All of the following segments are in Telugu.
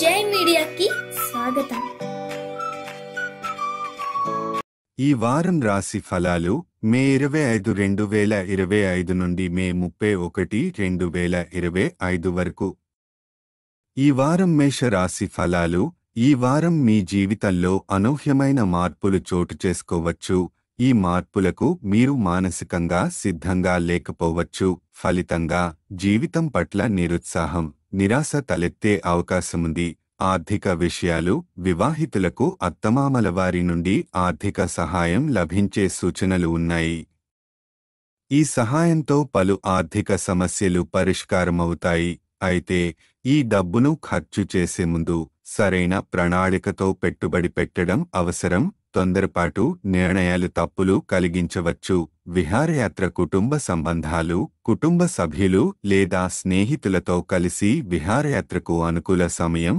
జై మీడియాకి స్వాగతం. ఈ వారం రాశి ఫలాలు మే 25, 2025 నుండి మే 31, 2025 వరకు. ఈ వారం మేష రాశి ఫలాలు. ఈ వారం మీ జీవితంలో అనూహ్యమైన మార్పులు చోటు చేసుకోవచ్చు. ఈ మార్పులకు మీరు మానసికంగా సిద్ధంగా లేకపోవచ్చు. ఫలితంగా జీవితం పట్ల నిరుత్సాహం, నిరాశ తలెత్తే అవకాశముంది. ఆర్థిక విషయాలు. వివాహితులకు అత్తమామల వారి నుండి ఆర్థిక సహాయం లభించే సూచనలు ఉన్నాయి. ఈ సహాయంతో పలు ఆర్థిక సమస్యలు పరిష్కారమవుతాయి. అయితే ఈ డబ్బును ఖర్చు చేసే ముందు సరైన ప్రణాళికతో పెట్టుబడి పెట్టడం అవసరం. తొందరపాటు నిర్ణయాలు తప్పులు కలిగించవచ్చు. విహారయాత్ర. కుటుంబ సంబంధాలు. కుటుంబ సభ్యులు లేదా స్నేహితులతో కలిసి విహారయాత్రకు అనుకూల సమయం.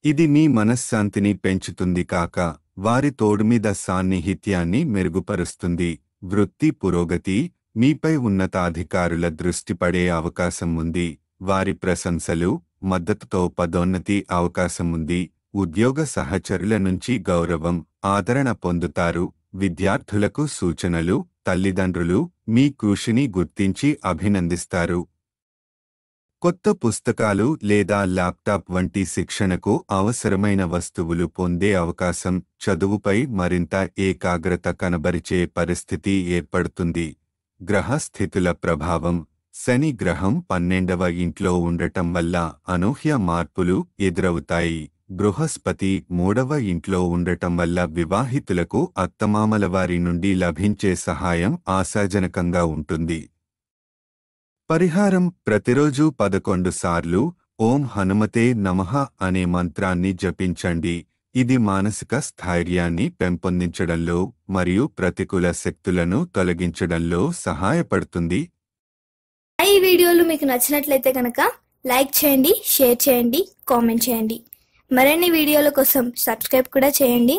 ఇది మీ మనశ్శాంతిని పెంచుతుంది కాక వారి తోడుమీద సాన్నిహిత్యాన్ని మెరుగుపరుస్తుంది. వృత్తి పురోగతి. మీపై ఉన్నతాధికారుల దృష్టి పడే అవకాశం ఉంది. వారి ప్రశంసలు, మద్దతుతో పదోన్నతి అవకాశం ఉంది. ఉద్యోగ సహచరుల నుంచి గౌరవం, ఆదరణ పొందుతారు. విద్యార్థులకు సూచనలు. తల్లిదండ్రులు మీ కృషిని గుర్తించి అభినందిస్తారు. కొత్త పుస్తకాలు లేదా ల్యాప్టాప్ వంటి శిక్షణకు అవసరమైన వస్తువులు పొందే అవకాశం. చదువుపై మరింత ఏకాగ్రత కనబరిచే పరిస్థితి ఏర్పడుతుంది. గ్రహస్థితుల ప్రభావం. శని గ్రహం 12వ ఇంట్లో ఉండటం వల్ల అనూహ్య మార్పులు ఎదురవుతాయి. బృహస్పతి 3వ ఇంట్లో ఉండటం వల్ల వివాహితులకు అత్తమామల వారి నుండి లభించే సహాయం ఆశాజనకంగా ఉంటుంది. పరిహారం. ప్రతిరోజు 11 సార్లు ఓం హనుమతే నమః అనే మంత్రాన్ని జపించండి. ఇది మానసిక స్థైర్యాన్ని పెంపొందించడంలో మరియు ప్రతికూల శక్తులను తొలగించడంలో సహాయపడుతుంది. ఈ వీడియోలు మీకు నచ్చినట్లయితే కనుక లైక్ చేయండి, షేర్ చేయండి, కామెంట్ చేయండి. మరిన్ని వీడియోల కోసం సబ్స్క్రైబ్ కూడా చేయండి.